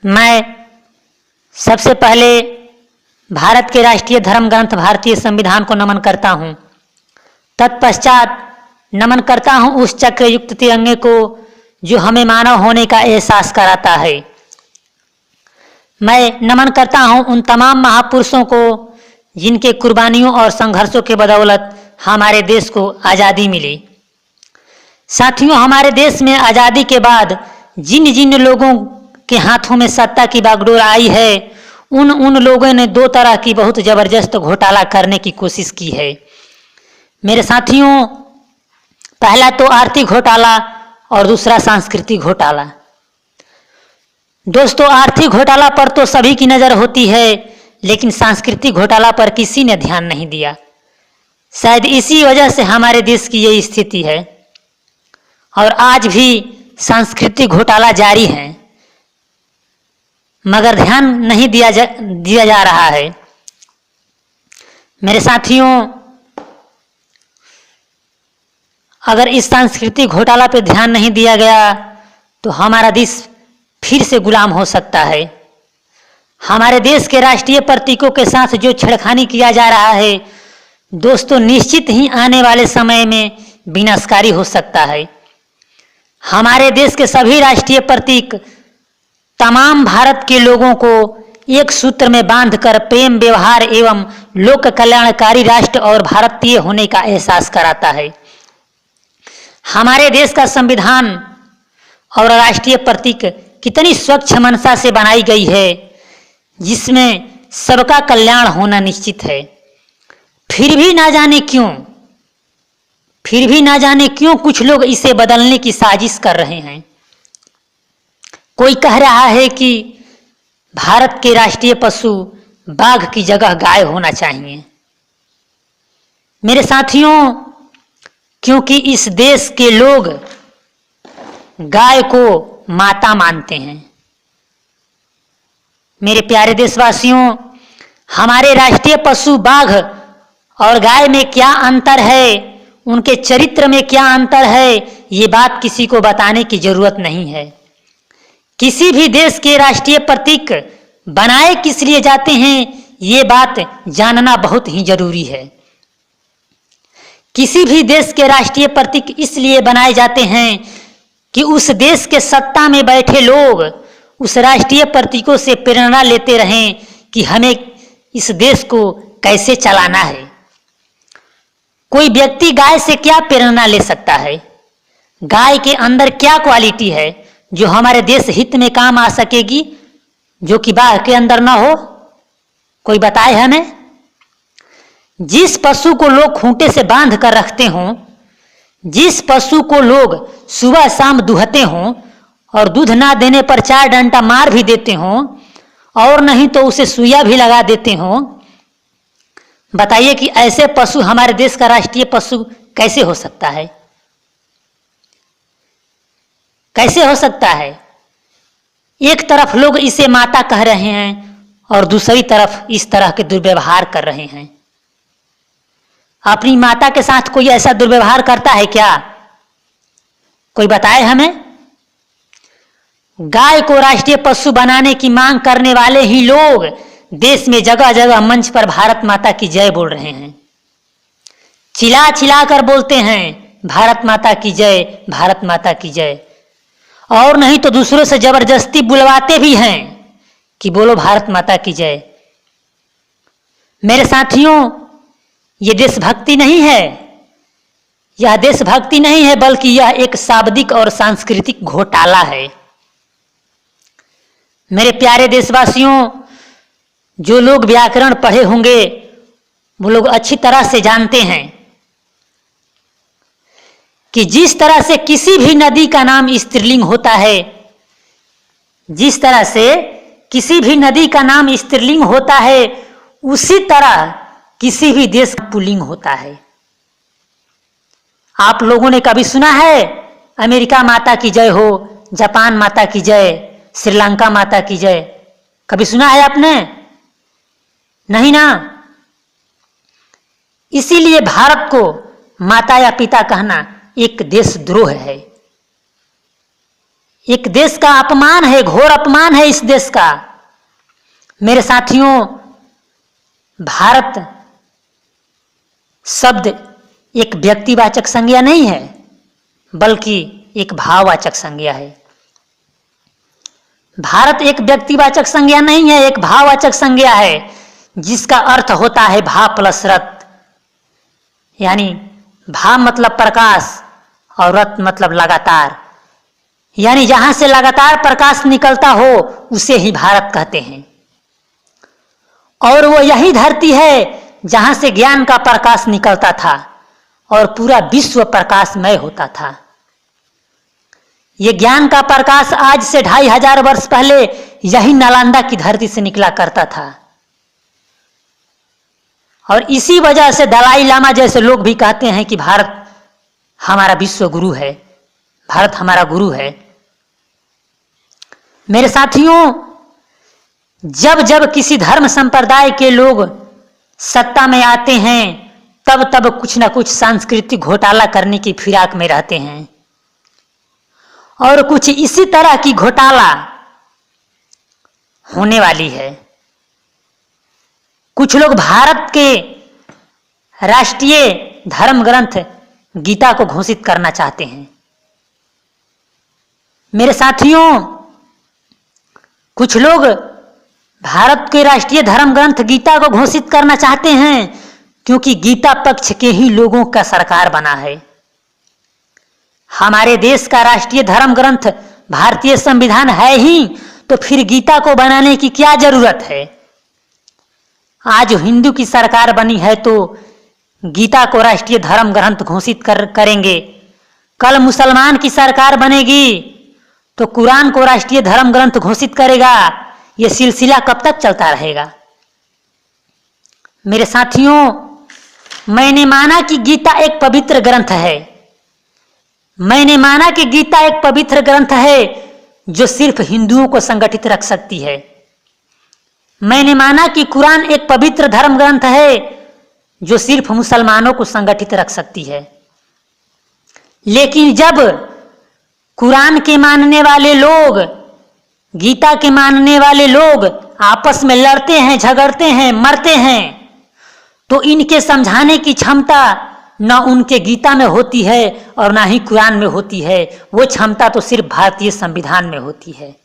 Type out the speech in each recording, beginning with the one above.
मैं सबसे पहले भारत के राष्ट्रीय धर्म ग्रंथ भारतीय संविधान को नमन करता हूँ। तत्पश्चात नमन करता हूँ उस चक्रयुक्त तिरंगे को जो हमें मानव होने का एहसास कराता है। मैं नमन करता हूँ उन तमाम महापुरुषों को जिनके कुर्बानियों और संघर्षों के बदौलत हमारे देश को आज़ादी मिली। साथियों, हमारे देश में आज़ादी के बाद जिन जिन लोगों के हाथों में सत्ता की बागडोर आई है उन लोगों ने दो तरह की बहुत ज़बरदस्त घोटाला करने की कोशिश की है। मेरे साथियों, पहला तो आर्थिक घोटाला और दूसरा सांस्कृतिक घोटाला। दोस्तों, आर्थिक घोटाला पर तो सभी की नज़र होती है, लेकिन सांस्कृतिक घोटाला पर किसी ने ध्यान नहीं दिया। शायद इसी वजह से हमारे देश की ये स्थिति है और आज भी सांस्कृतिक घोटाला जारी है, मगर ध्यान नहीं दिया जा रहा है। मेरे साथियों, अगर इस सांस्कृतिक घोटाला पर ध्यान नहीं दिया गया तो हमारा देश फिर से गुलाम हो सकता है। हमारे देश के राष्ट्रीय प्रतीकों के साथ जो छेड़खानी किया जा रहा है दोस्तों, निश्चित ही आने वाले समय में विनाशकारी हो सकता है। हमारे देश के सभी राष्ट्रीय प्रतीक तमाम भारत के लोगों को एक सूत्र में बांधकर प्रेम, व्यवहार एवं लोक कल्याणकारी राष्ट्र और भारतीय होने का एहसास कराता है। हमारे देश का संविधान और राष्ट्रीय प्रतीक कितनी स्वच्छ मनसा से बनाई गई है, जिसमें सबका कल्याण होना निश्चित है। फिर भी ना जाने क्यों कुछ लोग इसे बदलने की साजिश कर रहे हैं। कोई कह रहा है कि भारत के राष्ट्रीय पशु बाघ की जगह गाय होना चाहिए। मेरे साथियों, क्योंकि इस देश के लोग गाय को माता मानते हैं। मेरे प्यारे देशवासियों, हमारे राष्ट्रीय पशु बाघ और गाय में क्या अंतर है, उनके चरित्र में क्या अंतर है, ये बात किसी को बताने की जरूरत नहीं है। किसी भी देश के राष्ट्रीय प्रतीक बनाए किस लिए जाते हैं, ये बात जानना बहुत ही जरूरी है। किसी भी देश के राष्ट्रीय प्रतीक इसलिए बनाए जाते हैं कि उस देश के सत्ता में बैठे लोग उस राष्ट्रीय प्रतीकों से प्रेरणा लेते रहें कि हमें इस देश को कैसे चलाना है। कोई व्यक्ति गाय से क्या प्रेरणा ले सकता है? गाय के अंदर क्या क्वालिटी है जो हमारे देश हित में काम आ सकेगी, जो कि बाघ के अंदर ना हो? कोई बताए हमें। जिस पशु को लोग खूंटे से बांध कर रखते हों, जिस पशु को लोग सुबह शाम दुहते हों और दूध ना देने पर 4 डंडा मार भी देते हों और नहीं तो उसे सुइया भी लगा देते हों, बताइए कि ऐसे पशु हमारे देश का राष्ट्रीय पशु कैसे हो सकता है? कैसे हो सकता है? एक तरफ लोग इसे माता कह रहे हैं और दूसरी तरफ इस तरह के दुर्व्यवहार कर रहे हैं। अपनी माता के साथ कोई ऐसा दुर्व्यवहार करता है क्या? कोई बताए हमें। गाय को राष्ट्रीय पशु बनाने की मांग करने वाले ही लोग देश में जगह जगह मंच पर भारत माता की जय बोल रहे हैं। चिल्ला चिल्ला कर बोलते हैं भारत माता की जय, भारत माता की जय, और नहीं तो दूसरों से जबरदस्ती बुलवाते भी हैं कि बोलो भारत माता की जय। मेरे साथियों, ये देशभक्ति नहीं है, यह देशभक्ति नहीं है, बल्कि यह एक शाब्दिक और सांस्कृतिक घोटाला है। मेरे प्यारे देशवासियों, जो लोग व्याकरण पढ़े होंगे वो लोग अच्छी तरह से जानते हैं कि जिस तरह से किसी भी नदी का नाम स्त्रीलिंग होता है, जिस तरह से किसी भी नदी का नाम स्त्रीलिंग होता है, उसी तरह किसी भी देश का पुल्लिंग होता है। आप लोगों ने कभी सुना है अमेरिका माता की जय हो, जापान माता की जय, श्रीलंका माता की जय? कभी सुना है आपने? नहीं ना। इसीलिए भारत को माता या पिता कहना एक देशद्रोह है, एक देश का अपमान है, घोर अपमान है इस देश का। मेरे साथियों, भारत शब्द एक व्यक्तिवाचक संज्ञा नहीं है, बल्कि एक भाववाचक संज्ञा है। भारत एक व्यक्तिवाचक संज्ञा नहीं है, एक भाववाचक संज्ञा है, जिसका अर्थ होता है भाव प्लस रत। यानी भाव मतलब प्रकाश और रत मतलब लगातार। यानी जहां से लगातार प्रकाश निकलता हो उसे ही भारत कहते हैं। और वो यही धरती है जहां से ज्ञान का प्रकाश निकलता था और पूरा विश्व प्रकाशमय होता था। ये ज्ञान का प्रकाश आज से 2500 वर्ष पहले यही नालंदा की धरती से निकला करता था। और इसी वजह से दलाई लामा जैसे लोग भी कहते हैं कि भारत हमारा विश्व गुरु है, भारत हमारा गुरु है। मेरे साथियों, जब जब किसी धर्म संप्रदाय के लोग सत्ता में आते हैं तब तब कुछ न कुछ सांस्कृतिक घोटाला करने की फिराक में रहते हैं। और कुछ इसी तरह की घोटाला होने वाली है। कुछ लोग भारत के राष्ट्रीय धर्म ग्रंथ गीता को घोषित करना चाहते हैं। मेरे साथियों, कुछ लोग भारत के राष्ट्रीय धर्म ग्रंथ गीता को घोषित करना चाहते हैं क्योंकि गीता पक्ष के ही लोगों का सरकार बना है। हमारे देश का राष्ट्रीय धर्म ग्रंथ भारतीय संविधान है ही, तो फिर गीता को बनाने की क्या जरूरत है। आज हिंदू की सरकार बनी है तो गीता को राष्ट्रीय धर्म ग्रंथ घोषित करेंगे। कल मुसलमान की सरकार बनेगी तो कुरान को राष्ट्रीय धर्म ग्रंथ घोषित करेगा। यह सिलसिला कब तक चलता रहेगा। मेरे साथियों, मैंने माना कि गीता एक पवित्र ग्रंथ है। मैंने माना कि गीता एक पवित्र ग्रंथ है जो सिर्फ हिंदुओं को संगठित रख सकती है। मैंने माना कि कुरान एक पवित्र धर्म ग्रंथ है जो सिर्फ मुसलमानों को संगठित रख सकती है। लेकिन जब कुरान के मानने वाले लोग, गीता के मानने वाले लोग आपस में लड़ते हैं, झगड़ते हैं, मरते हैं, तो इनके समझाने की क्षमता न उनके गीता में होती है और ना ही कुरान में होती है। वो क्षमता तो सिर्फ भारतीय संविधान में होती है।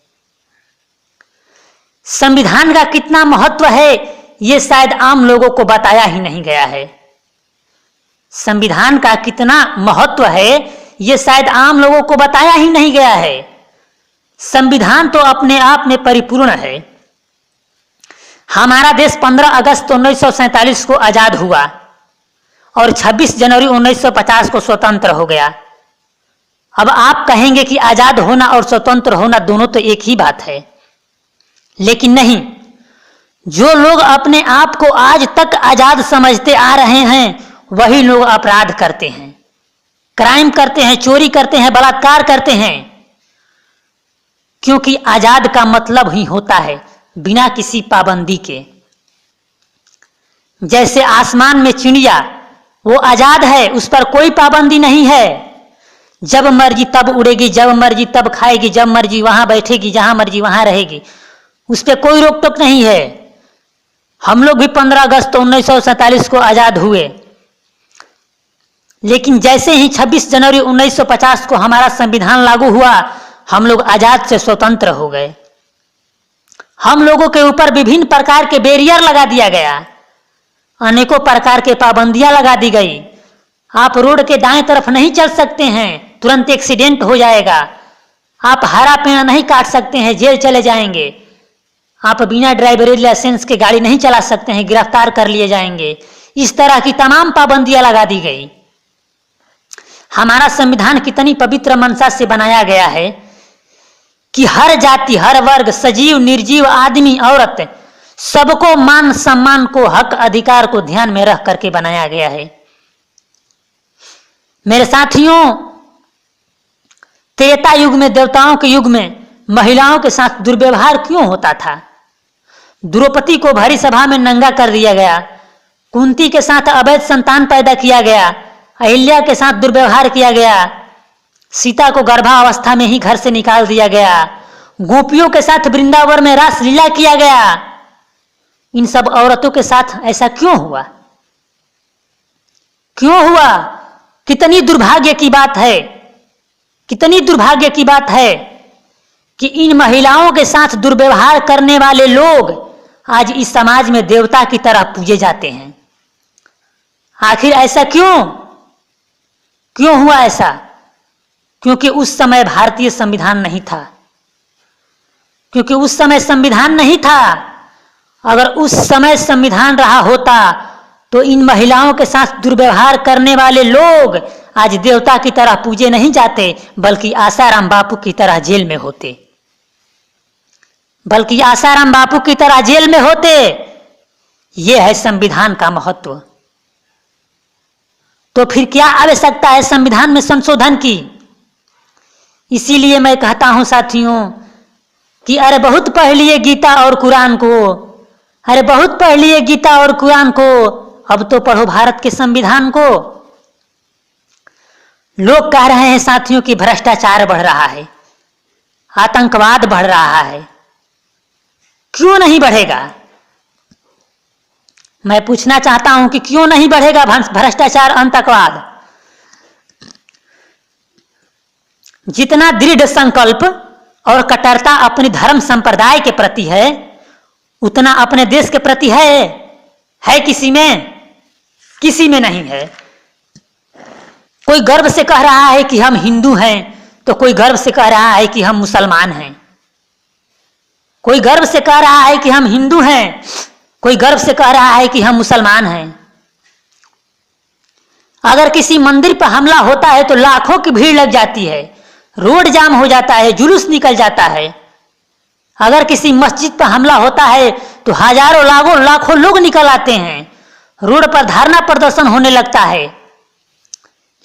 संविधान का कितना महत्व है ये शायद आम लोगों को बताया ही नहीं गया है। संविधान का कितना महत्व है ये शायद आम लोगों को बताया ही नहीं गया है। संविधान तो अपने आप में परिपूर्ण है। हमारा देश 15 अगस्त 1947 को आजाद हुआ और 26 जनवरी 1950 को स्वतंत्र हो गया। अब आप कहेंगे कि आजाद होना और स्वतंत्र होना दोनों तो एक ही बात है, लेकिन नहीं। जो लोग अपने आप को आज तक आजाद समझते आ रहे हैं वही लोग अपराध करते हैं, क्राइम करते हैं, चोरी करते हैं, बलात्कार करते हैं। क्योंकि आजाद का मतलब ही होता है बिना किसी पाबंदी के। जैसे आसमान में चिड़िया, वो आजाद है, उस पर कोई पाबंदी नहीं है। जब मर्जी तब उड़ेगी, जब मर्जी तब खाएगी, जब मर्जी वहां बैठेगी, जहां मर्जी वहां रहेगी, उस पर कोई रोक टोक नहीं है। हम लोग भी 15 अगस्त 1947 को आजाद हुए, लेकिन जैसे ही 26 जनवरी 1950 को हमारा संविधान लागू हुआ, हम लोग आजाद से स्वतंत्र हो गए। हम लोगों के ऊपर विभिन्न प्रकार के बैरियर लगा दिया गया, अनेकों प्रकार के पाबंदियां लगा दी गई। आप रोड के दाएं तरफ नहीं चल सकते हैं, तुरंत एक्सीडेंट हो जाएगा। आप हरा पेड़ नहीं काट सकते हैं, जेल चले जाएंगे। आप बिना ड्राइवरी लाइसेंस के गाड़ी नहीं चला सकते हैं, गिरफ्तार कर लिए जाएंगे। इस तरह की तमाम पाबंदियां लगा दी गई। हमारा संविधान कितनी पवित्र मनसा से बनाया गया है कि हर जाति, हर वर्ग, सजीव निर्जीव, आदमी औरत, सबको मान सम्मान को, हक अधिकार को ध्यान में रख करके बनाया गया है। मेरे साथियों, त्रेता युग में, देवताओं के युग में महिलाओं के साथ दुर्व्यवहार क्यों होता था? द्रौपदी को भरी सभा में नंगा कर दिया गया, कुंती के साथ अवैध संतान पैदा किया गया, अहिल्या के साथ दुर्व्यवहार किया गया, सीता को गर्भावस्था में ही घर से निकाल दिया गया, गोपियों के साथ वृंदावन में रासलीला किया गया। इन सब औरतों के साथ ऐसा क्यों हुआ? क्यों हुआ? कितनी दुर्भाग्य की बात है, कितनी दुर्भाग्य की बात है कि इन महिलाओं के साथ दुर्व्यवहार करने वाले लोग आज इस समाज में देवता की तरह पूजे जाते हैं। आखिर ऐसा क्यों? क्यों हुआ ऐसा? क्योंकि उस समय भारतीय संविधान नहीं था, क्योंकि उस समय संविधान नहीं था। अगर उस समय संविधान रहा होता तो इन महिलाओं के साथ दुर्व्यवहार करने वाले लोग आज देवता की तरह पूजे नहीं जाते, बल्कि आसाराम बापू की तरह जेल में होते, बल्कि आसाराम बापू की तरह जेल में होते। यह है संविधान का महत्व। तो फिर क्या आवश्यकता है संविधान में संशोधन की? इसीलिए मैं कहता हूं साथियों कि अरे बहुत पढ़ लिए गीता और कुरान को, अरे बहुत पढ़ लिए गीता और कुरान को, अब तो पढ़ो भारत के संविधान को। लोग कह रहे हैं साथियों कि भ्रष्टाचार बढ़ रहा है, आतंकवाद बढ़ रहा है। क्यों नहीं बढ़ेगा? मैं पूछना चाहता हूं कि क्यों नहीं बढ़ेगा भ्रष्टाचार, आतंकवाद? जितना दृढ़ संकल्प और कट्टरता अपनी धर्म संप्रदाय के प्रति है, उतना अपने देश के प्रति है किसी में? किसी में नहीं है। कोई गर्व से कह रहा है कि हम हिंदू हैं, तो कोई गर्व से कह रहा है कि हम मुसलमान हैं। कोई गर्व से कह रहा है कि हम हिंदू हैं, कोई गर्व से कह रहा है कि हम मुसलमान हैं। अगर किसी मंदिर पर हमला होता है तो लाखों की भीड़ लग जाती है, रोड जाम हो जाता है, जुलूस निकल जाता है। अगर किसी मस्जिद पर हमला होता है तो हजारों लाखों लोग निकल आते हैं, रोड पर धरना प्रदर्शन होने लगता है।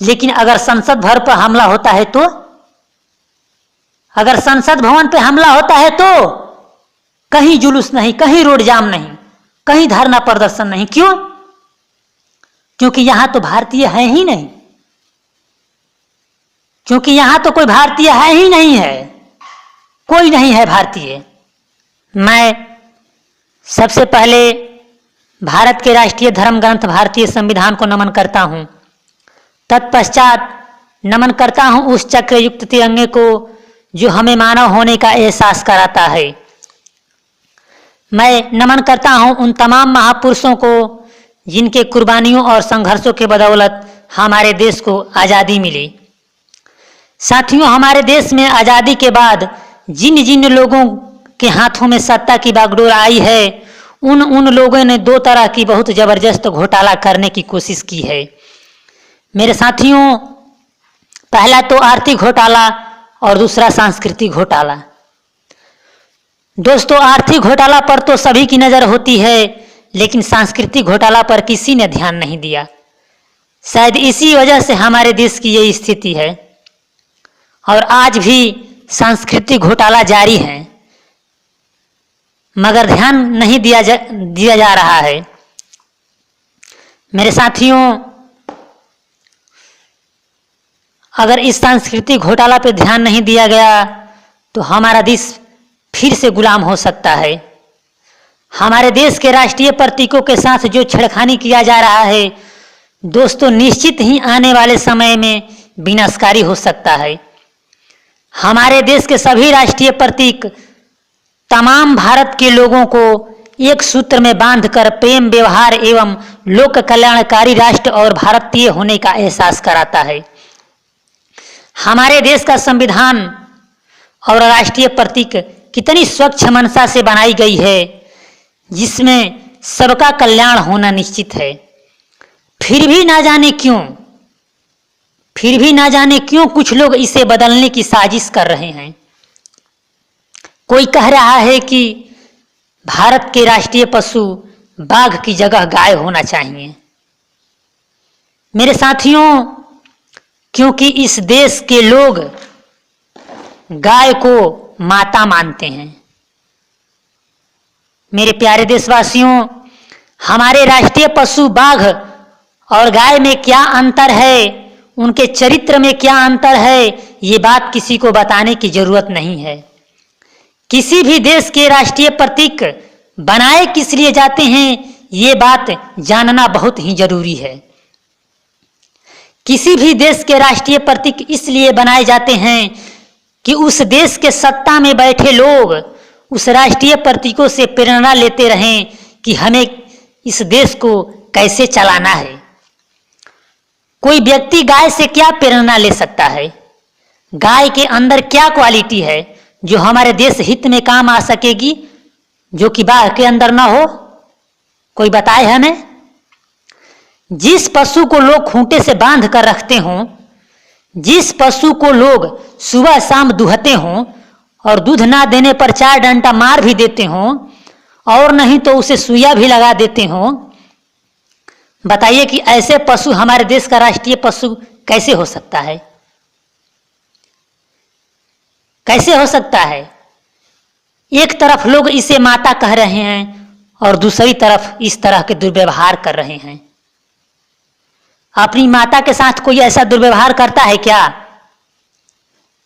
लेकिन अगर संसद भवन पर हमला होता है तो, अगर संसद भवन पर हमला होता है तो कहीं जुलूस नहीं, कहीं रोड जाम नहीं, कहीं धरना प्रदर्शन नहीं। क्यों? क्योंकि यहां तो भारतीय है ही नहीं, क्योंकि यहां तो कोई भारतीय है ही नहीं है, कोई नहीं है भारतीय। मैं सबसे पहले भारत के राष्ट्रीय धर्म ग्रंथ भारतीय संविधान को नमन करता हूं। तत्पश्चात नमन करता हूं उस चक्रयुक्त तिरंगे को जो हमें मानव होने का एहसास कराता है। मैं नमन करता हूं उन तमाम महापुरुषों को जिनके कुर्बानियों और संघर्षों के बदौलत हमारे देश को आज़ादी मिली। साथियों, हमारे देश में आज़ादी के बाद जिन जिन लोगों के हाथों में सत्ता की बागडोर आई है, उन लोगों ने दो तरह की बहुत जबरदस्त घोटाला करने की कोशिश की है। मेरे साथियों, पहला तो आर्थिक घोटाला और दूसरा सांस्कृतिक घोटाला। दोस्तों, आर्थिक घोटाला पर तो सभी की नज़र होती है, लेकिन सांस्कृतिक घोटाला पर किसी ने ध्यान नहीं दिया। शायद इसी वजह से हमारे देश की यही स्थिति है और आज भी सांस्कृतिक घोटाला जारी है, मगर ध्यान नहीं दिया जा रहा है। मेरे साथियों, अगर इस सांस्कृतिक घोटाला पर ध्यान नहीं दिया गया तो हमारा देश फिर से गुलाम हो सकता है। हमारे देश के राष्ट्रीय प्रतीकों के साथ जो छेड़खानी किया जा रहा है, दोस्तों, निश्चित ही आने वाले समय में विनाशकारी हो सकता है। हमारे देश के सभी राष्ट्रीय प्रतीक तमाम भारत के लोगों को एक सूत्र में बांधकर प्रेम, व्यवहार एवं लोक कल्याणकारी राष्ट्र और भारतीय होने का एहसास कराता है। हमारे देश का संविधान और राष्ट्रीय प्रतीक कितनी स्वच्छ मनसा से बनाई गई है, जिसमें सबका कल्याण होना निश्चित है। फिर भी ना जाने क्यों कुछ लोग इसे बदलने की साजिश कर रहे हैं। कोई कह रहा है कि भारत के राष्ट्रीय पशु बाघ की जगह गाय होना चाहिए। मेरे साथियों, क्योंकि इस देश के लोग गाय को माता मानते हैं। मेरे प्यारे देशवासियों, हमारे राष्ट्रीय पशु बाघ और गाय में क्या अंतर है, उनके चरित्र में क्या अंतर है, ये बात किसी को बताने की जरूरत नहीं है। किसी भी देश के राष्ट्रीय प्रतीक बनाए किस लिए जाते हैं, ये बात जानना बहुत ही जरूरी है। किसी भी देश के राष्ट्रीय प्रतीक इसलिए बनाए जाते हैं कि उस देश के सत्ता में बैठे लोग उस राष्ट्रीय प्रतीकों से प्रेरणा लेते रहें कि हमें इस देश को कैसे चलाना है। कोई व्यक्ति गाय से क्या प्रेरणा ले सकता है? गाय के अंदर क्या क्वालिटी है जो हमारे देश हित में काम आ सकेगी, जो कि बाघ के अंदर ना हो? कोई बताए हमें। जिस पशु को लोग खूंटे से बांध कर रखते हों, जिस पशु को लोग सुबह शाम दुहते हों और दूध ना देने पर 4 डंडा मार भी देते हों और नहीं तो उसे सुइया भी लगा देते हों, बताइए कि ऐसे पशु हमारे देश का राष्ट्रीय पशु कैसे हो सकता है? कैसे हो सकता है? एक तरफ लोग इसे माता कह रहे हैं और दूसरी तरफ इस तरह के दुर्व्यवहार कर रहे हैं। अपनी माता के साथ कोई ऐसा दुर्व्यवहार करता है क्या?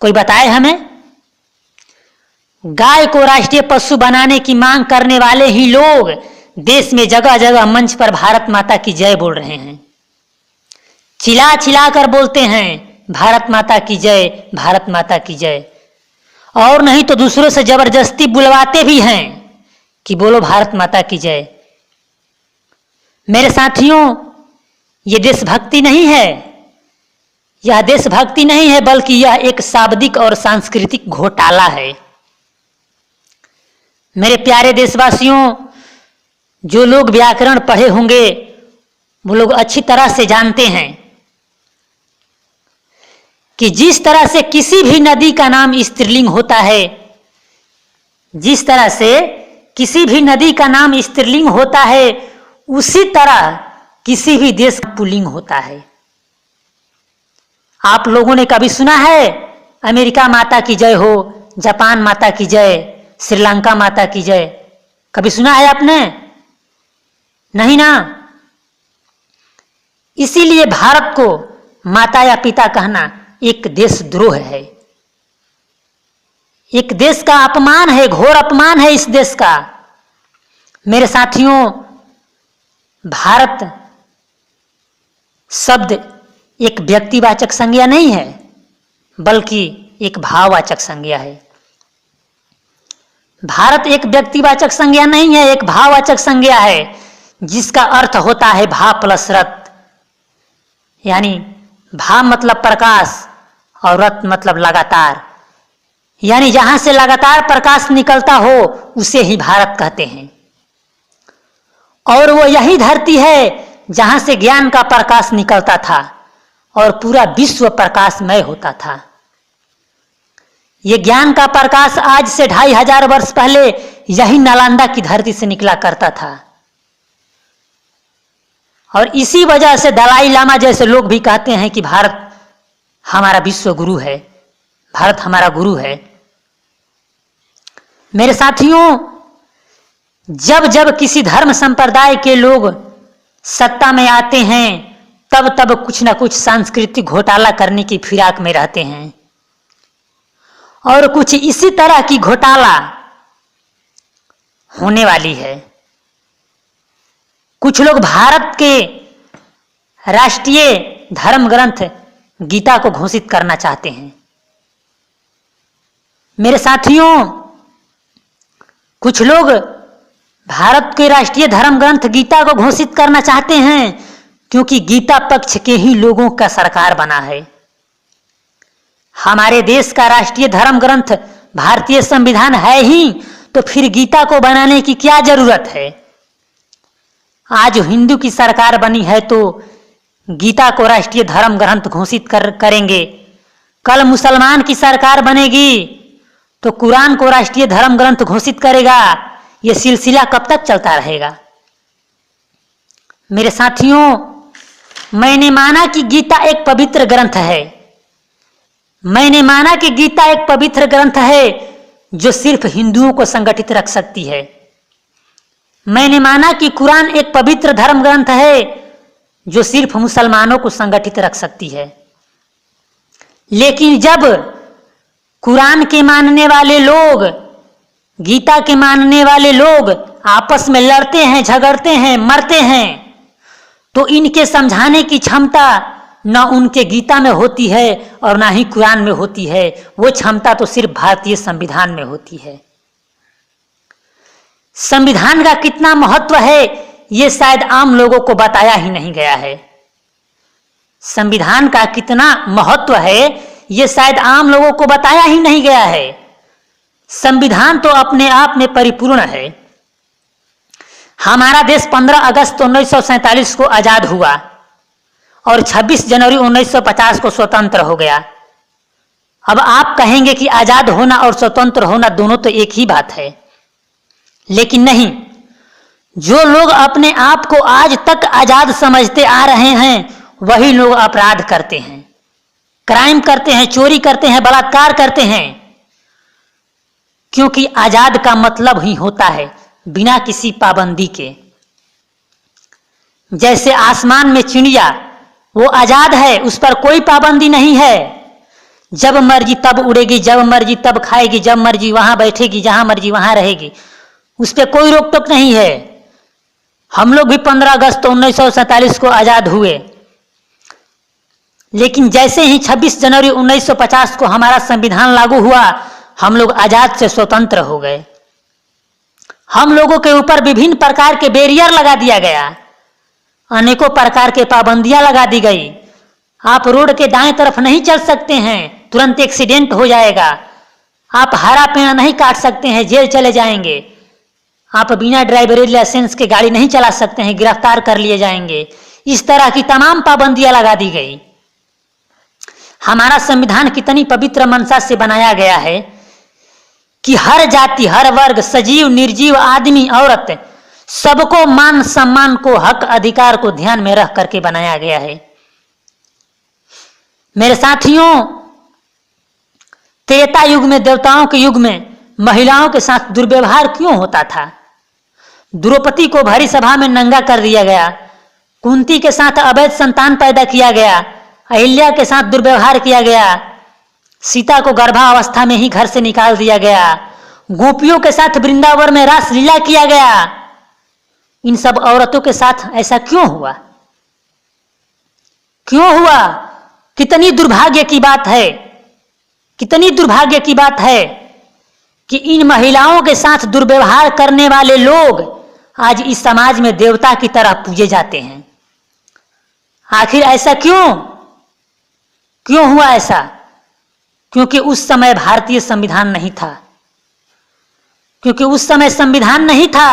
कोई बताए हमें। गाय को राष्ट्रीय पशु बनाने की मांग करने वाले ही लोग देश में जगह जगह मंच पर भारत माता की जय बोल रहे हैं। चिल्ला चिल्ला कर बोलते हैं भारत माता की जय, भारत माता की जय, और नहीं तो दूसरों से जबरदस्ती बुलवाते भी हैं कि बोलो भारत माता की जय। मेरे साथियों, ये देशभक्ति नहीं है, यह देशभक्ति नहीं है, बल्कि यह एक शाब्दिक और सांस्कृतिक घोटाला है। मेरे प्यारे देशवासियों, जो लोग व्याकरण पढ़े होंगे वो लोग अच्छी तरह से जानते हैं कि जिस तरह से किसी भी नदी का नाम स्त्रीलिंग होता है, जिस तरह से किसी भी नदी का नाम स्त्रीलिंग होता है, उसी तरह किसी भी देश का पुल्लिंग होता है। आप लोगों ने कभी सुना है अमेरिका माता की जय हो, जापान माता की जय, श्रीलंका माता की जय? कभी सुना है आपने? नहीं ना। इसीलिए भारत को माता या पिता कहना एक देशद्रोह है, एक देश का अपमान है, घोर अपमान है इस देश का। मेरे साथियों, भारत शब्द एक व्यक्तिवाचक संज्ञा नहीं है, बल्कि एक भाववाचक संज्ञा है। भारत एक व्यक्तिवाचक संज्ञा नहीं है, एक भाववाचक संज्ञा है, जिसका अर्थ होता है भाव प्लस रत। यानी भाव मतलब प्रकाश और रत मतलब लगातार, यानी जहां से लगातार प्रकाश निकलता हो उसे ही भारत कहते हैं। और वो यही धरती है जहां से ज्ञान का प्रकाश निकलता था और पूरा विश्व प्रकाशमय होता था। ये ज्ञान का प्रकाश आज से 2500 वर्ष पहले यही नालंदा की धरती से निकला करता था। और इसी वजह से दलाई लामा जैसे लोग भी कहते हैं कि भारत हमारा विश्व गुरु है, भारत हमारा गुरु है। मेरे साथियों, जब जब किसी धर्म संप्रदाय के लोग सत्ता में आते हैं, तब तब कुछ न कुछ सांस्कृतिक घोटाला करने की फिराक में रहते हैं। और कुछ इसी तरह की घोटाला होने वाली है। कुछ लोग भारत के राष्ट्रीय धर्म ग्रंथ गीता को घोषित करना चाहते हैं। मेरे साथियों, कुछ लोग भारत के राष्ट्रीय धर्म ग्रंथ गीता को घोषित करना चाहते हैं क्योंकि गीता पक्ष के ही लोगों का सरकार बना है। हमारे देश का राष्ट्रीय धर्म ग्रंथ भारतीय संविधान है ही, तो फिर गीता को बनाने की क्या जरूरत है? आज हिंदू की सरकार बनी है तो गीता को राष्ट्रीय धर्म ग्रंथ घोषित करेंगे। कल मुसलमान की सरकार बनेगी तो कुरान को राष्ट्रीय धर्म ग्रंथ घोषित करेगा। यह सिलसिला कब तक चलता रहेगा? मेरे साथियों, मैंने माना कि गीता एक पवित्र ग्रंथ है। मैंने माना कि गीता एक पवित्र ग्रंथ है जो सिर्फ हिंदुओं को संगठित रख सकती है। मैंने माना कि कुरान एक पवित्र धर्म ग्रंथ है जो सिर्फ मुसलमानों को संगठित रख सकती है। लेकिन जब कुरान के मानने वाले लोग, गीता के मानने वाले लोग आपस में लड़ते हैं, झगड़ते हैं, मरते हैं, तो इनके समझाने की क्षमता न उनके गीता में होती है और ना ही कुरान में होती है। वो क्षमता तो सिर्फ भारतीय संविधान में होती है। संविधान का कितना महत्व है ये शायद आम लोगों को बताया ही नहीं गया है। संविधान का कितना महत्व है ये शायद आम लोगों को बताया ही नहीं गया है। संविधान तो अपने आप में परिपूर्ण है। हमारा देश 15 अगस्त 1947 को आजाद हुआ और 26 जनवरी 1950 को स्वतंत्र हो गया। अब आप कहेंगे कि आजाद होना और स्वतंत्र होना दोनों तो एक ही बात है, लेकिन नहीं। जो लोग अपने आप को आज तक आजाद समझते आ रहे हैं वही लोग अपराध करते हैं, क्राइम करते हैं, चोरी करते हैं, बलात्कार करते हैं, क्योंकि आजाद का मतलब ही होता है बिना किसी पाबंदी के। जैसे आसमान में चिड़िया, वो आजाद है, उस पर कोई पाबंदी नहीं है। जब मर्जी तब उड़ेगी, जब मर्जी तब खाएगी, जब मर्जी वहां बैठेगी, जहां मर्जी वहां रहेगी, उस पर कोई रोक टोक नहीं है। हम लोग भी 15 अगस्त 1947 को आजाद हुए, लेकिन जैसे ही 26 जनवरी 1950 को हमारा संविधान लागू हुआ, हम लोग आजाद से स्वतंत्र हो गए। हम लोगों के ऊपर विभिन्न प्रकार के बैरियर लगा दिया गया, अनेकों प्रकार के पाबंदियां लगा दी गई। आप रोड के दाएं तरफ नहीं चल सकते हैं, तुरंत एक्सीडेंट हो जाएगा। आप हरा पेड़ नहीं काट सकते हैं, जेल चले जाएंगे। आप बिना ड्राइवरी लाइसेंस के गाड़ी नहीं चला सकते हैं, गिरफ्तार कर लिए जाएंगे। इस तरह की तमाम पाबंदियां लगा दी गई। हमारा संविधान कितनी पवित्र मनसा से बनाया गया है कि हर जाति, हर वर्ग, सजीव निर्जीव, आदमी औरत, सबको मान सम्मान को, हक अधिकार को ध्यान में रख करके बनाया गया है। मेरे साथियों, त्रेता युग में, देवताओं के युग में महिलाओं के साथ दुर्व्यवहार क्यों होता था? द्रौपदी को भरी सभा में नंगा कर दिया गया, कुंती के साथ अवैध संतान पैदा किया गया, अहिल्या के साथ दुर्व्यवहार किया गया, सीता को गर्भावस्था में ही घर से निकाल दिया गया, गोपियों के साथ वृंदावन में रासलीला किया गया। इन सब औरतों के साथ ऐसा क्यों हुआ? क्यों हुआ? कितनी दुर्भाग्य की बात है, कितनी दुर्भाग्य की बात है कि इन महिलाओं के साथ दुर्व्यवहार करने वाले लोग आज इस समाज में देवता की तरह पूजे जाते हैं। आखिर ऐसा क्यों? क्यों हुआ ऐसा? क्योंकि उस समय भारतीय संविधान नहीं था, क्योंकि उस समय संविधान नहीं था।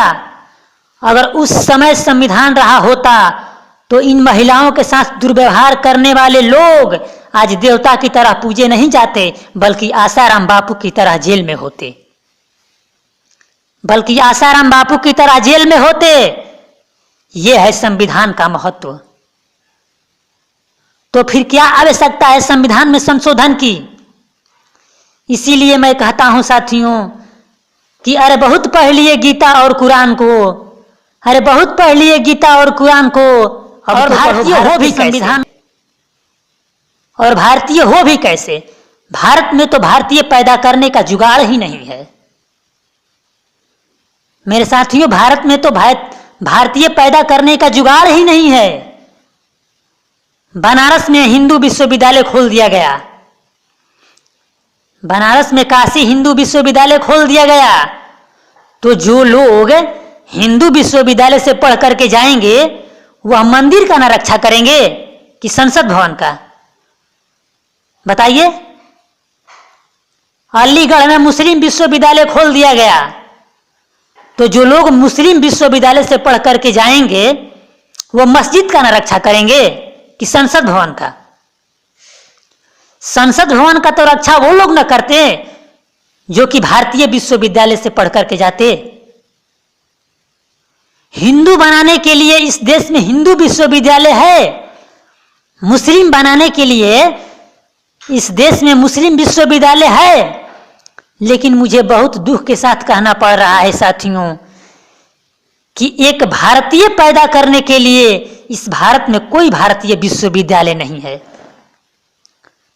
अगर उस समय संविधान रहा होता तो इन महिलाओं के साथ दुर्व्यवहार करने वाले लोग आज देवता की तरह पूजे नहीं जाते, बल्कि आसाराम बापू की तरह जेल में होते, बल्कि आसाराम बापू की तरह जेल में होते। यह है संविधान का महत्व। तो फिर क्या आवश्यकता है संविधान में संशोधन की? इसीलिए मैं कहता हूं साथियों कि अरे बहुत पढ़ लिए गीता और कुरान को, अरे बहुत पढ़ लिए गीता और कुरान को, और भारतीय हो भी संविधान, और भारतीय हो भी कैसे? भारत में तो भारतीय पैदा करने का जुगाड़ ही नहीं है। मेरे साथियों, भारत में तो भारतीय पैदा करने का जुगाड़ ही नहीं है। बनारस में हिंदू विश्वविद्यालय खोल दिया गया, बनारस में काशी हिंदू विश्वविद्यालय खोल दिया गया। तो जो लोग हिंदू विश्वविद्यालय से पढ़ करके जाएंगे वह मंदिर का ना रक्षा करेंगे कि संसद भवन का? बताइए। अलीगढ़ में मुस्लिम विश्वविद्यालय खोल दिया गया, तो जो लोग मुस्लिम विश्वविद्यालय से पढ़ करके जाएंगे वह मस्जिद का ना रक्षा करेंगे कि संसद भवन का? संसद भवन का तो रक्षा वो लोग न करते जो कि भारतीय विश्वविद्यालय से पढ़ करके जाते। हिंदू बनाने के लिए इस देश में हिंदू विश्वविद्यालय है, मुस्लिम बनाने के लिए इस देश में मुस्लिम विश्वविद्यालय है। लेकिन मुझे बहुत दुख के साथ कहना पड़ रहा है साथियों कि एक भारतीय पैदा करने के लिए इस भारत में कोई भारतीय विश्वविद्यालय नहीं है।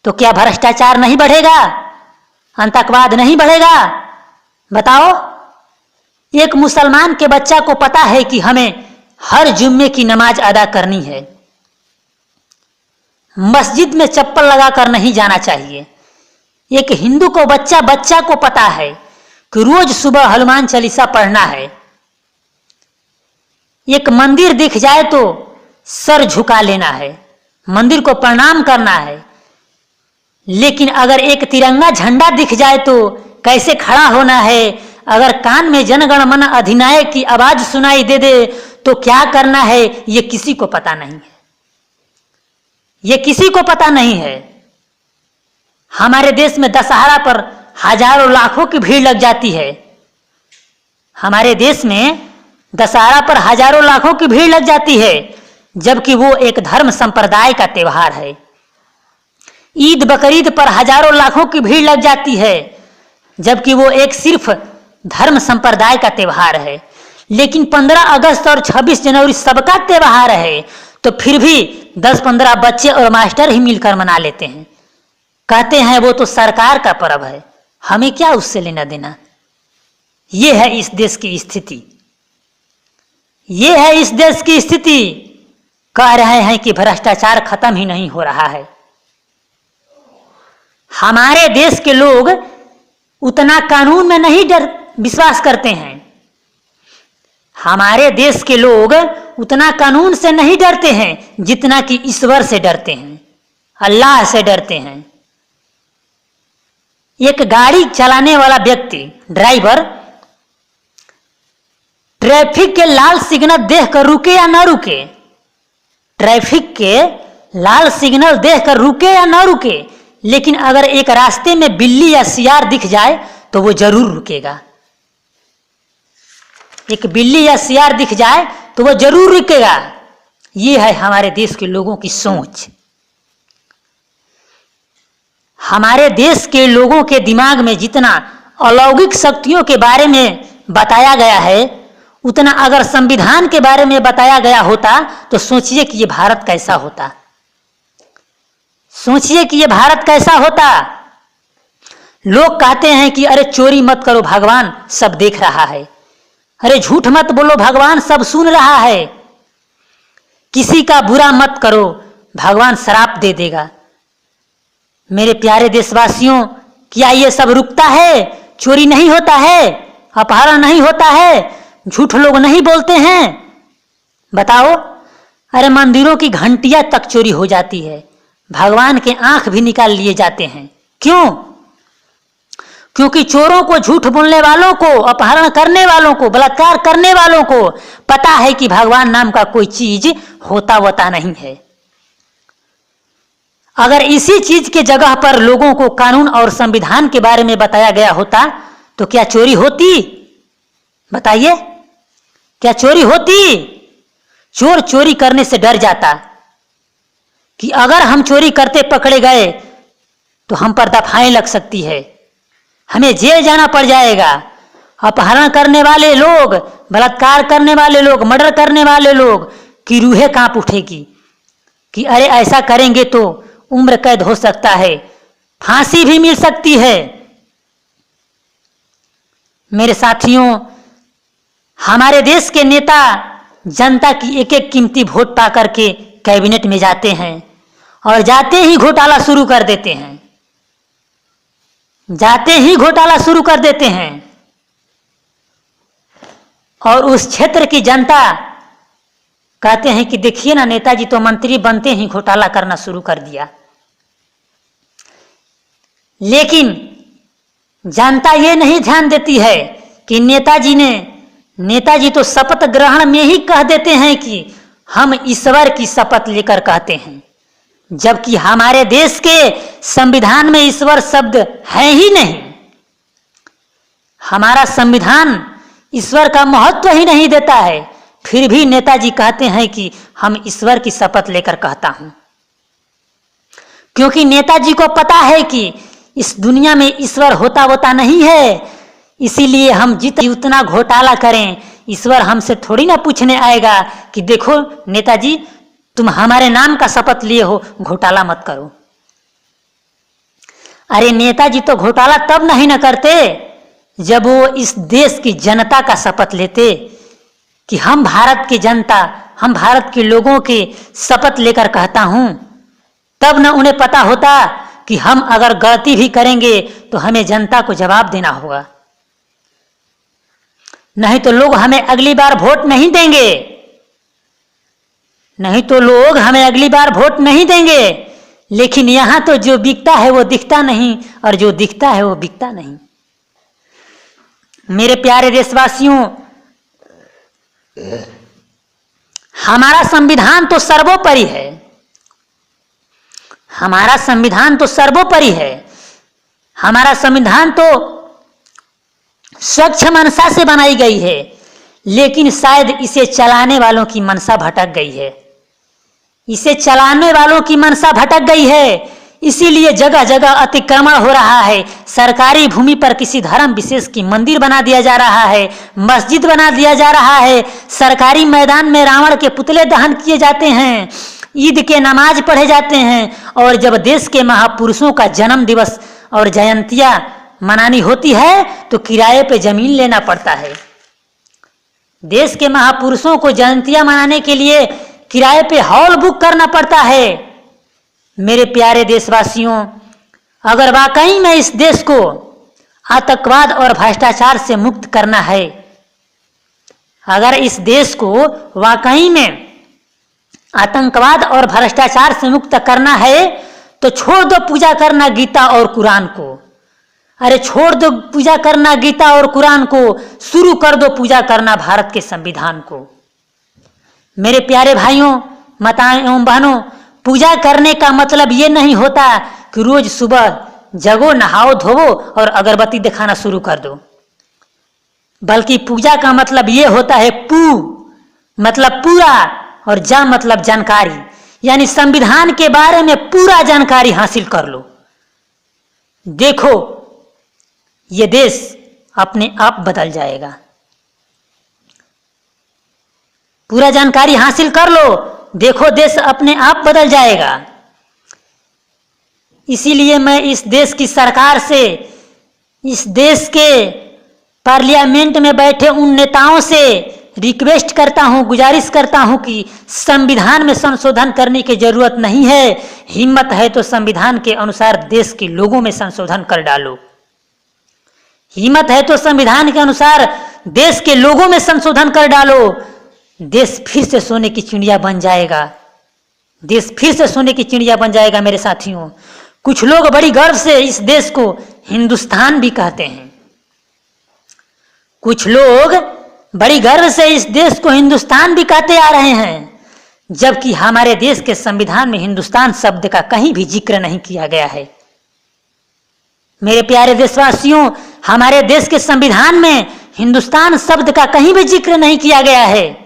तो क्या भ्रष्टाचार नहीं बढ़ेगा, आतंकवाद नहीं बढ़ेगा? बताओ। एक मुसलमान के बच्चा को पता है कि हमें हर जुम्मे की नमाज अदा करनी है, मस्जिद में चप्पल लगाकर नहीं जाना चाहिए। एक हिंदू को बच्चा को पता है कि रोज सुबह हनुमान चालीसा पढ़ना है। एक मंदिर दिख जाए तो सर झुका लेना है, मंदिर को प्रणाम करना है। लेकिन अगर एक तिरंगा झंडा दिख जाए तो कैसे खड़ा होना है? अगर कान में जनगण मन अधिनायक की आवाज सुनाई दे दे तो क्या करना है, ये किसी को पता नहीं है। ये किसी को पता नहीं है। हमारे देश में दशहरा पर हजारों लाखों की भीड़ लग जाती है। हमारे देश में दशहरा पर हजारों लाखों की भीड़ लग जाती है, जबकि वो एक धर्म संप्रदाय का त्योहार है। ईद बकरीद पर हजारों लाखों की भीड़ लग जाती है, जबकि वो एक सिर्फ धर्म संप्रदाय का त्योहार है। लेकिन 15 अगस्त और 26 जनवरी सबका त्योहार है, तो फिर भी 10-15 बच्चे और मास्टर ही मिलकर मना लेते हैं। कहते हैं वो तो सरकार का पर्व है, हमें क्या उससे लेना देना। ये है इस देश की स्थिति। ये है इस देश की स्थिति। कह रहे हैं कि भ्रष्टाचार खत्म ही नहीं हो रहा है। हमारे देश के लोग उतना कानून में नहीं विश्वास करते हैं। हमारे देश के लोग उतना कानून से नहीं डरते हैं जितना कि ईश्वर से डरते हैं, अल्लाह से डरते हैं। एक गाड़ी चलाने वाला व्यक्ति, ड्राइवर, ट्रैफिक के लाल सिग्नल देखकर रुके या ना रुके, ट्रैफिक के लाल सिग्नल देखकर रुके या ना रुके, लेकिन अगर एक रास्ते में बिल्ली या सियार दिख जाए तो वो जरूर रुकेगा। एक बिल्ली या सियार दिख जाए तो वो जरूर रुकेगा। ये है हमारे देश के लोगों की सोच। हमारे देश के लोगों के दिमाग में जितना अलौकिक शक्तियों के बारे में बताया गया है, उतना अगर संविधान के बारे में बताया गया होता तो सोचिए कि ये भारत कैसा होता। सोचिए कि ये भारत कैसा होता। लोग कहते हैं कि अरे चोरी मत करो, भगवान सब देख रहा है। अरे झूठ मत बोलो, भगवान सब सुन रहा है। किसी का बुरा मत करो, भगवान श्राप दे देगा। मेरे प्यारे देशवासियों, क्या ये सब रुकता है? चोरी नहीं होता है, अपहरण नहीं होता है, झूठ लोग नहीं बोलते हैं? बताओ। अरे मंदिरों की घंटियां तक चोरी हो जाती है, भगवान के आंख भी निकाल लिए जाते हैं। क्यों? क्योंकि चोरों को, झूठ बोलने वालों को, अपहरण करने वालों को, बलात्कार करने वालों को पता है कि भगवान नाम का कोई चीज होता नहीं है। अगर इसी चीज के जगह पर लोगों को कानून और संविधान के बारे में बताया गया होता तो क्या चोरी होती? बताइए, क्या चोरी होती? चोर चोरी करने से डर जाता कि अगर हम चोरी करते पकड़े गए तो हम पर दफाएं लग सकती है, हमें जेल जाना पड़ जाएगा। अपहरण करने वाले लोग, बलात्कार करने वाले लोग, मर्डर करने वाले लोग की रूहें कांप उठेगी कि अरे ऐसा करेंगे तो उम्र कैद हो सकता है, फांसी भी मिल सकती है। मेरे साथियों, हमारे देश के नेता जनता की एक एक कीमती वोट पा करके कैबिनेट में जाते हैं और जाते ही घोटाला शुरू कर देते हैं। जाते ही घोटाला शुरू कर देते हैं और उस क्षेत्र की जनता कहते हैं कि देखिए ना, नेताजी तो मंत्री बनते ही घोटाला करना शुरू कर दिया। लेकिन जनता ये नहीं ध्यान देती है कि नेताजी तो शपथ ग्रहण में ही कह देते हैं कि हम ईश्वर की शपथ लेकर कहते हैं, जबकि हमारे देश के संविधान में ईश्वर शब्द है ही नहीं। हमारा संविधान ईश्वर का महत्व ही नहीं देता है, फिर भी नेताजी कहते हैं कि हम ईश्वर की शपथ लेकर कहता हूं, क्योंकि नेताजी को पता है कि इस दुनिया में ईश्वर होता नहीं है। इसीलिए हम जितना घोटाला करें, ईश्वर हमसे थोड़ी ना पूछने आएगा कि देखो नेताजी, तुम हमारे नाम का शपथ लिए हो, घोटाला मत करो। अरे नेताजी तो घोटाला तब नहीं न करते जब वो इस देश की जनता का शपथ लेते कि हम भारत की जनता, हम भारत के लोगों के शपथ लेकर कहता हूं, तब न उन्हें पता होता कि हम अगर गलती भी करेंगे तो हमें जनता को जवाब देना होगा, नहीं तो लोग हमें अगली बार वोट नहीं देंगे, नहीं तो लोग हमें अगली बार वोट नहीं देंगे। लेकिन यहां तो जो बिकता है वो दिखता नहीं और जो दिखता है वो बिकता नहीं। मेरे प्यारे देशवासियों, हमारा संविधान तो सर्वोपरि है, हमारा संविधान तो सर्वोपरि है। हमारा संविधान तो स्वच्छ मनसा से बनाई गई है, लेकिन शायद इसे चलाने वालों की मनसा भटक गई है, इसे चलाने वालों की मनसा भटक गई है। इसीलिए जगह जगह अतिक्रमण हो रहा है। सरकारी भूमि पर किसी धर्म विशेष की मंदिर बना दिया जा रहा है, मस्जिद बना दिया जा रहा है, सरकारी मैदान में रावण के पुतले दहन किए जाते हैं, ईद के नमाज पढ़े जाते हैं, और जब देश के महापुरुषों का जन्म दिवस और जयंतियां मनानी होती है तो किराए पे जमीन लेना पड़ता है। देश के महापुरुषों को जयंतियां मनाने के लिए किराए पे हॉल बुक करना पड़ता है। मेरे प्यारे देशवासियों, अगर वाकई में इस देश को आतंकवाद और भ्रष्टाचार से मुक्त करना है, अगर इस देश को वाकई में आतंकवाद और भ्रष्टाचार से मुक्त करना है तो छोड़ दो पूजा करना गीता और कुरान को। अरे छोड़ दो पूजा करना गीता और कुरान को, शुरू कर दो पूजा करना भारत के संविधान को। मेरे प्यारे भाइयों, माताएं एवं बहनों, पूजा करने का मतलब ये नहीं होता कि रोज सुबह जगो, नहाओ धोवो और अगरबत्ती दिखाना शुरू कर दो, बल्कि पूजा का मतलब ये होता है पू मतलब पूरा और जा मतलब जानकारी, यानी संविधान के बारे में पूरा जानकारी हासिल कर लो। देखो ये देश अपने आप बदल जाएगा। पूरा जानकारी हासिल कर लो, देखो देश अपने आप बदल जाएगा। इसीलिए मैं इस देश की सरकार से, इस देश के पार्लियामेंट में बैठे उन नेताओं से रिक्वेस्ट करता हूं, गुजारिश करता हूं कि संविधान में संशोधन करने की जरूरत नहीं है। हिम्मत है तो संविधान के अनुसार देश के लोगों में संशोधन कर डालो। हिम्मत है तो संविधान के अनुसार देश के लोगों में संशोधन कर डालो। देश फिर से सोने की चिड़िया बन जाएगा, देश फिर से सोने की चिड़िया बन जाएगा। मेरे साथियों, कुछ लोग बड़ी गर्व से इस देश को हिंदुस्तान भी कहते हैं, कुछ लोग बड़ी गर्व से इस देश को हिंदुस्तान भी कहते आ रहे हैं, जबकि हमारे देश के संविधान में हिंदुस्तान शब्द का कहीं भी जिक्र नहीं किया गया है। मेरे प्यारे देशवासियों, हमारे देश के संविधान में हिंदुस्तान शब्द का कहीं भी जिक्र नहीं किया गया है,